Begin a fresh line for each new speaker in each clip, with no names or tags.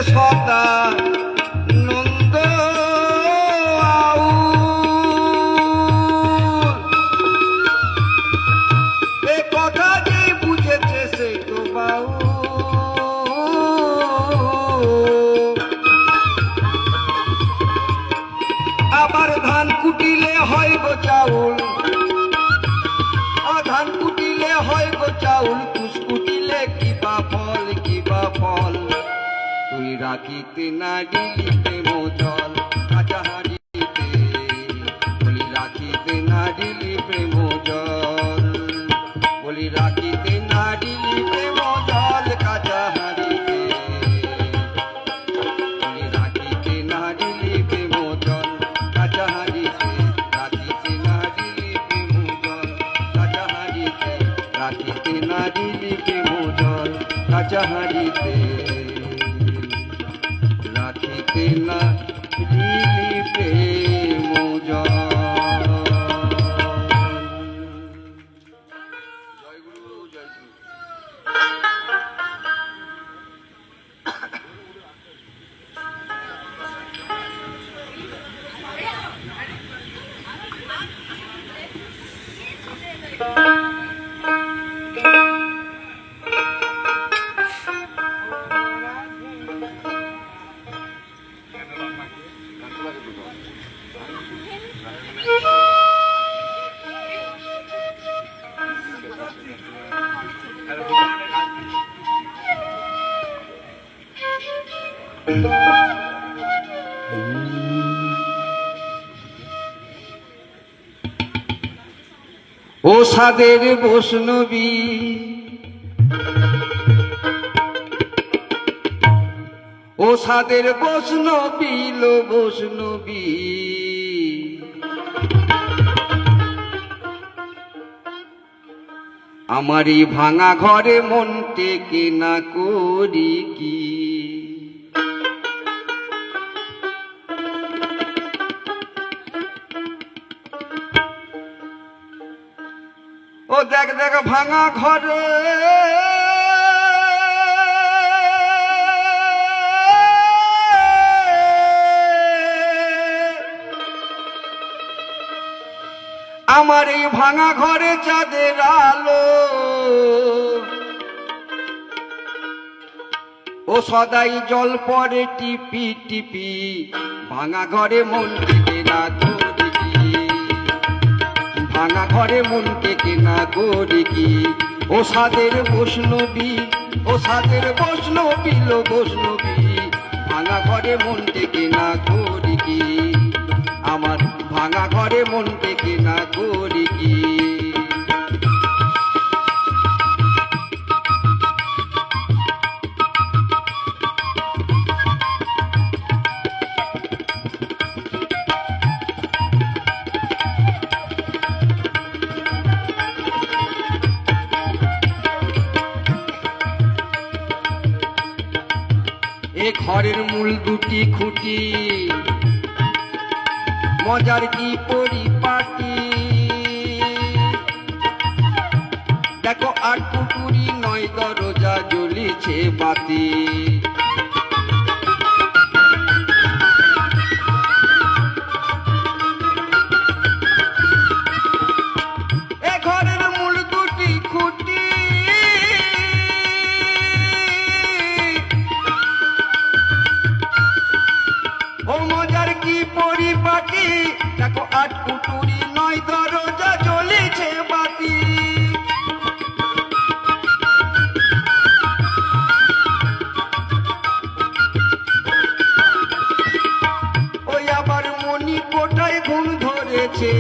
সদা নন্দ এ কথা যে বুঝেছে সে তো বাউ আবার ধান কুটিলে হয় গো চাউল ধান কুটিলে হয় গো চাউল তুষ কুটিলে কিবা ফল তুই রাখিতে না দিলিতে মোজল কাচাহারিতে বলি রাখিতে না দিলি প্রেম জল বলি রাখিতে না দিলি প্রেম জল কাচাহারিতে বলি রাখিতে না দিলি প্রেম জল কাচাহারিতে রাখিতে না দিলি প্রেম জল কাচাহারিতে রাখিতে না দিলি প্রেম জল কাচাহারিতে রাখিতে না দিলি প্রেম জল। জয় গুরু জয় গুরু। ও সাদের বৈষ্ণবী ও সাদের বৈষ্ণবী লো বৈষ্ণবী আমারই ভাঙা ঘরে মন টেকে না করি কি ও দেখ দেখ ভাঙা ঘরে আমার এই ভাঙা ঘরে চাঁদের আলো ও সদাই জল পড়ে টিপি টিপি ভাঙা ঘরে মন টেকে না করি কি ভাঙা ঘরে মন টেকে না করি কি ও সাদের বৈষ্ণবী ও সাদের বৈষ্ণবী লো বৈষ্ণবী ভাঙা ঘরে মন টেকে না করি কি আমার ভাঙা ঘরে মন টেকে না করি কি এ ঘরের মূল দুটি খুঁটি মজার কি পরিপাটি দেখো আট পুকুরি নয় দরজা জ্বলিছে বাতি এ ঘরের মূল দুটি খুঁটি ও মজার কি পরিপাটি দেখো আট পুটুরি নয় দরজা জ্বলেছে বাতি ওই আবার মনি কোঠায় ঘুম ধরেছে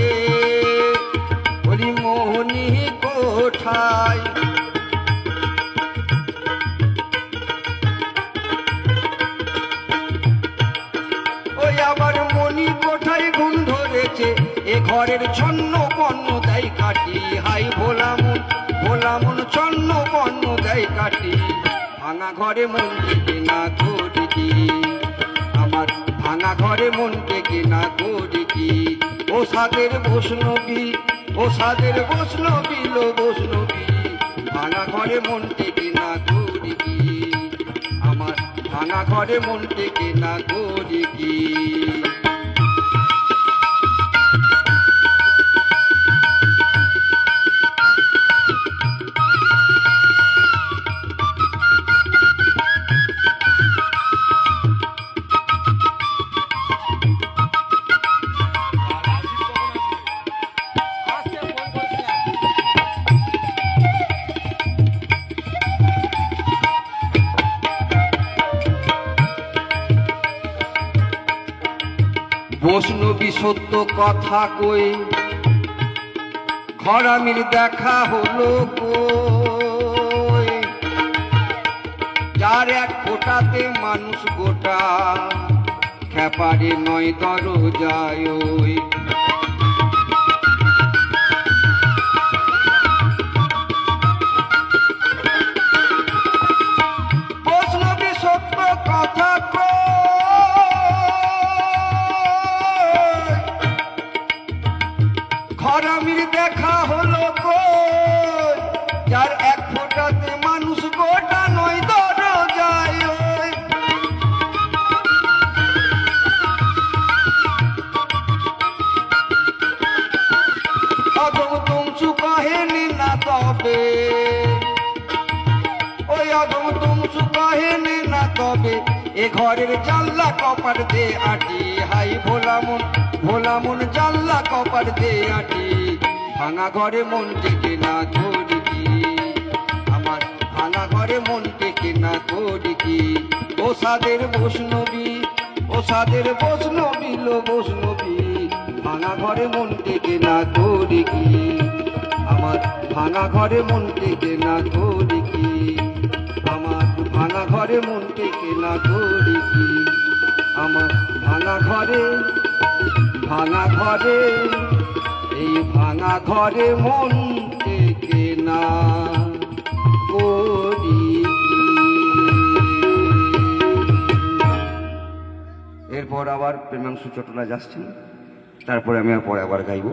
বলি মোহনী কোঠায় আবার মনি কোঠায় ঘুম ধরেছে এ ঘরের ছন্ন পণ্য দেয় কাটি হাই ভোলামন ছন্ন পণ্য দেয় কাটি ভাঙা ঘরে মন টেকে না করি কি আমার ভাঙা ঘরে মন টেকে না করি কি ও সাদের বৈষ্ণবী ও সাদের বৈষ্ণবী লো বৈষ্ণবী ভাঙা ঘরে মন টেকে না করি কি আমার ভাঙা ভাঙা ঘরে মন টেকে না করি কি। বৈষ্ণবী সত্য কথা কই ঘরামির দেখা হলো কই, যার এক ফোঁটাতে মানুষ গোটা খেপারে নয় দরজায় ওই। বৈষ্ণবী সত্য কথা কই ঘরামির দেখা হলো কই, যার এক ফোঁটাতে মানুষ গোটা নয় দরজায় ওই। অদম তুমসু কহেনি না তবে, ওই অদম তুমসু কহেনি না তবে, এ ঘরের জানলা কপার দে আটি, হাই ভোলা মন ভোলা মন জানলা কপার দে আটি, ভাঙা ঘরে মন টেকে না করি কি। আমার ভাঙা ঘরে মন টেকে না করি কি। ও সাদের বৈষ্ণবী, ও সাদের বৈষ্ণবী লো বৈষ্ণবী, ভাঙা ঘরে মন টেকে না করি কি। আমার ভাঙা ঘরে মন টেকে না করি কি। আমার ভাঙা ঘরে মন টেকে না করি কি। আমার ভাঙা ঘরে, ভাঙা ঘরে, এই ভাঙা ঘরে মন টেকে না করি কি। এরপর আবার প্রেমাংশু চট্টলা যাচ্ছেন, তারপরে আমি আর পরে আবার গাইব।